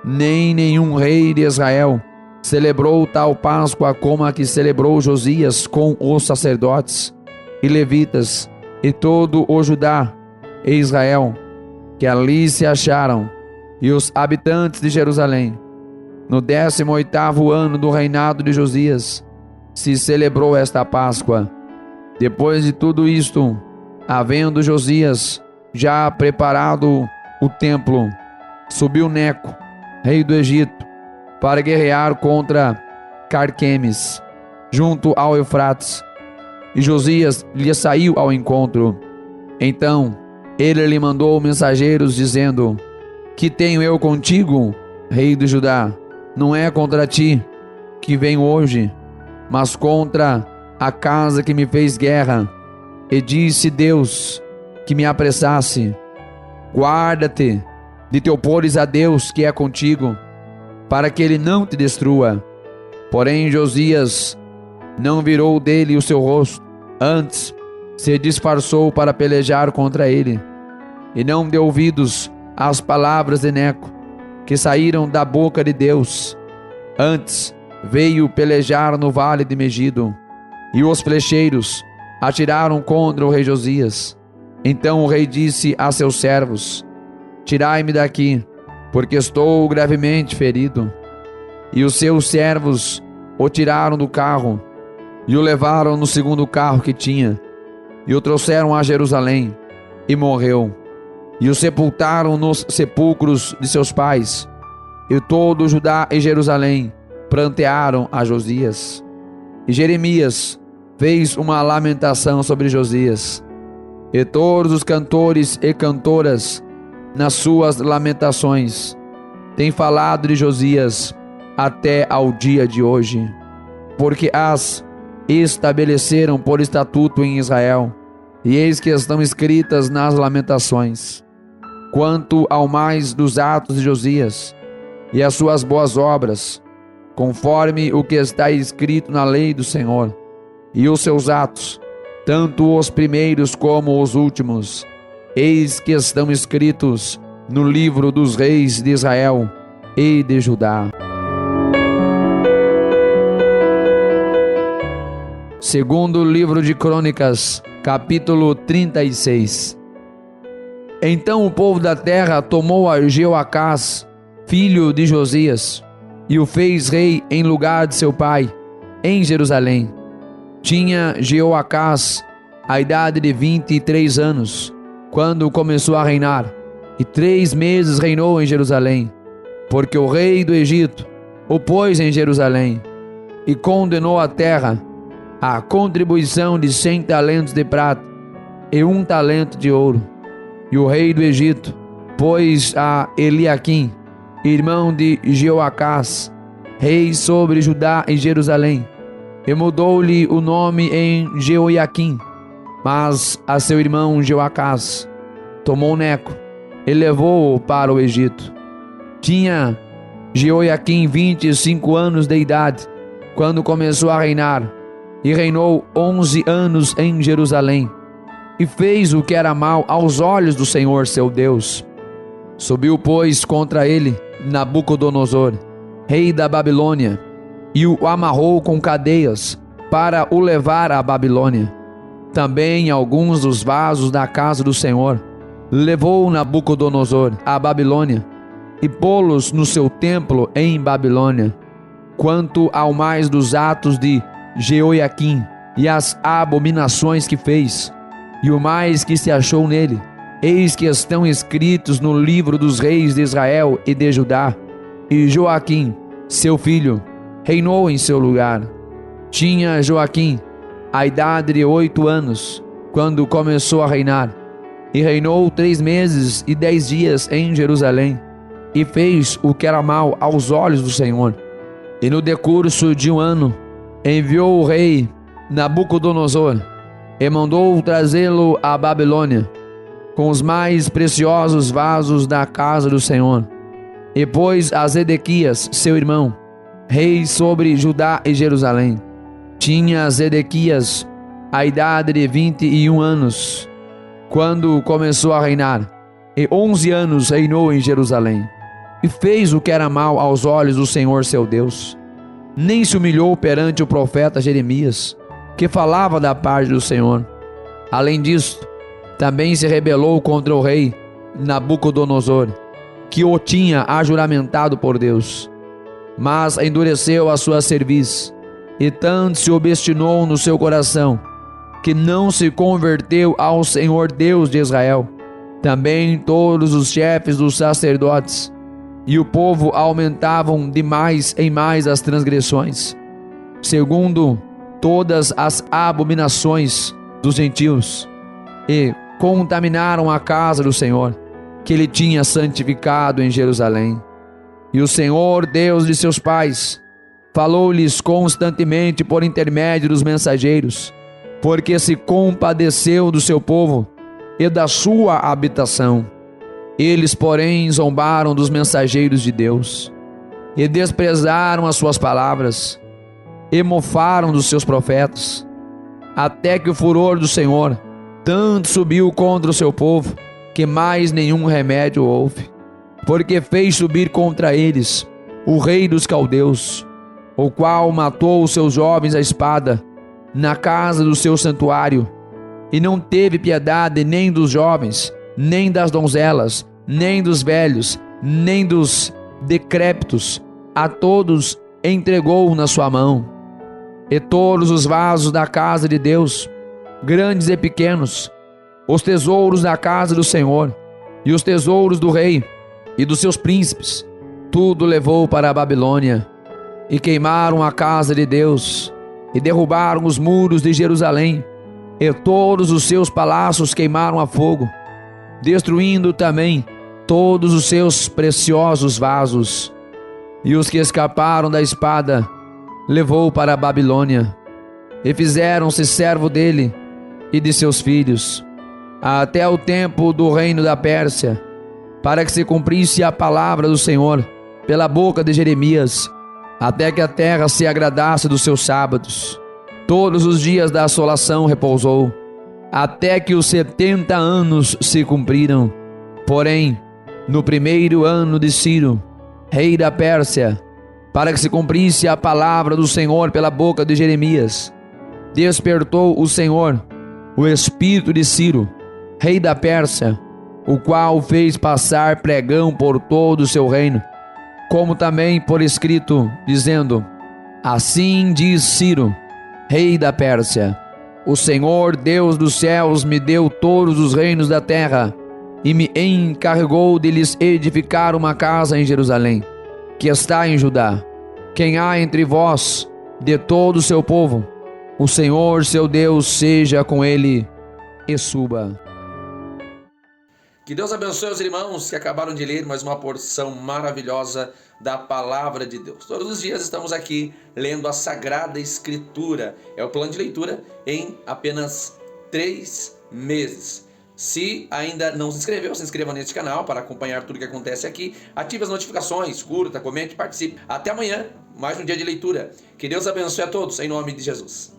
Speaker 1: Nem nenhum rei de Israel celebrou tal Páscoa como a que celebrou Josias com os sacerdotes e levitas e todo o Judá e Israel, que ali se acharam, e os habitantes de Jerusalém. No 18º ano do reinado de Josias, se celebrou esta Páscoa. Depois de tudo isto, havendo Josias já preparado o templo, subiu Neco, rei do Egito, para guerrear contra Carquemes, junto ao Eufrates, e Josias lhe saiu ao encontro. Então ele lhe mandou mensageiros, dizendo: Que tenho eu contigo, rei de Judá? Não é contra ti que venho hoje, mas contra a casa que me fez guerra. E disse Deus que me apressasse: Guarda-te de te opores a Deus que é contigo, para que ele não te destrua. Porém Josias não virou dele o seu rosto, antes se disfarçou para pelejar contra ele, e não deu ouvidos às palavras de Neco, que saíram da boca de Deus. Antes veio pelejar no vale de Megido, e os flecheiros atiraram contra o rei Josias. Então o rei disse a seus servos: Tirai-me daqui, porque estou gravemente ferido. E os seus servos o tiraram do carro, e o levaram no segundo carro que tinha, e o trouxeram a Jerusalém, e morreu. E o sepultaram nos sepulcros de seus pais, e todo Judá e Jerusalém prantearam a Josias. E Jeremias fez uma lamentação sobre Josias, e todos os cantores e cantoras, nas suas lamentações, têm falado de Josias até ao dia de hoje, porque as estabeleceram por estatuto em Israel, e eis que estão escritas nas lamentações. Quanto ao mais dos atos de Josias e as suas boas obras, conforme o que está escrito na lei do Senhor, e os seus atos, tanto os primeiros como os últimos, eis que estão escritos no livro dos reis de Israel e de Judá. Segundo livro de Crônicas, capítulo 36. Então o povo da terra tomou a Jeoacás, filho de Josias, e o fez rei em lugar de seu pai, em Jerusalém. Tinha Jeoacás a idade de 23 anos, quando começou a reinar, e 3 meses reinou em Jerusalém, porque o rei do Egito o pôs em Jerusalém, e condenou a terra à contribuição de 100 talentos de prata e 1 talento de ouro. E o rei do Egito pôs a Eliaquim, irmão de Jeoacás, rei sobre Judá e Jerusalém, e mudou-lhe o nome em Jeoiaquim. Mas a seu irmão Jeoacás tomou Neco e levou-o para o Egito. Tinha Jeoiaquim 25 anos de idade quando começou a reinar, e reinou 11 anos em Jerusalém, e fez o que era mal aos olhos do Senhor seu Deus. Subiu, pois, contra ele Nabucodonosor, rei da Babilônia, e o amarrou com cadeias para o levar à Babilônia. Também alguns dos vasos da casa do Senhor levou Nabucodonosor à Babilônia, e pô-los no seu templo em Babilônia. Quanto ao mais dos atos de Jeoiaquim e as abominações que fez, e o mais que se achou nele, eis que estão escritos no livro dos reis de Israel e de Judá. E Joaquim, seu filho, reinou em seu lugar. Tinha Joaquim a idade de 8 anos, quando começou a reinar, e reinou 3 meses e 10 dias em Jerusalém, e fez o que era mal aos olhos do Senhor. E no decurso de 1 ano, enviou o rei Nabucodonosor, e mandou trazê-lo à Babilônia, com os mais preciosos vasos da casa do Senhor. E pôs a Zedequias, seu irmão, rei sobre Judá e Jerusalém. Tinha Zedequias a idade de 21 anos, quando começou a reinar, e 11 anos reinou em Jerusalém. E fez o que era mal aos olhos do Senhor seu Deus. Nem se humilhou perante o profeta Jeremias, que falava da parte do Senhor. Além disso, também se rebelou contra o rei Nabucodonosor, que o tinha ajuramentado por Deus. Mas endureceu a sua cerviz, e tanto se obstinou no seu coração, que não se converteu ao Senhor Deus de Israel. Também todos os chefes dos sacerdotes e o povo aumentavam de mais em mais as transgressões, segundo todas as abominações dos gentios, e contaminaram a casa do Senhor, que ele tinha santificado em Jerusalém. E o Senhor, Deus de seus pais, falou-lhes constantemente por intermédio dos mensageiros, porque se compadeceu do seu povo e da sua habitação. Eles, porém, zombaram dos mensageiros de Deus, e desprezaram as suas palavras, e mofaram dos seus profetas, até que o furor do Senhor tanto subiu contra o seu povo, que mais nenhum remédio houve, porque fez subir contra eles o rei dos caldeus, o qual matou os seus jovens à espada na casa do seu santuário, e não teve piedade nem dos jovens, nem das donzelas, nem dos velhos, nem dos decrépitos. A todos entregou na sua mão. E todos os vasos da casa de Deus, grandes e pequenos, os tesouros da casa do Senhor, e os tesouros do rei e dos seus príncipes, tudo levou para a Babilônia. E queimaram a casa de Deus, e derrubaram os muros de Jerusalém, e todos os seus palácios queimaram a fogo, destruindo também todos os seus preciosos vasos. E os que escaparam da espada levou para a Babilônia, e fizeram-se servo dele e de seus filhos, até o tempo do reino da Pérsia, para que se cumprisse a palavra do Senhor pela boca de Jeremias, até que a terra se agradasse dos seus sábados. Todos os dias da assolação repousou, até que os 70 anos se cumpriram. Porém, no 1º ano de Ciro, rei da Pérsia, para que se cumprisse a palavra do Senhor pela boca de Jeremias, despertou o Senhor o espírito de Ciro, rei da Pérsia, o qual fez passar pregão por todo o seu reino, como também por escrito, dizendo: assim diz Ciro, rei da Pérsia: O Senhor, Deus dos céus, me deu todos os reinos da terra e me encarregou de lhes edificar uma casa em Jerusalém, que está em Judá. Quem há entre vós, de todo o seu povo, o Senhor, seu Deus, seja com ele e suba.
Speaker 2: Que Deus abençoe os irmãos que acabaram de ler mais uma porção maravilhosa da Palavra de Deus. Todos os dias estamos aqui lendo a Sagrada Escritura. É o plano de leitura em apenas 3 meses. Se ainda não se inscreveu, se inscreva neste canal para acompanhar tudo que acontece aqui. Ative as notificações, curta, comente, participe. Até amanhã, mais um dia de leitura. Que Deus abençoe a todos, em nome de Jesus.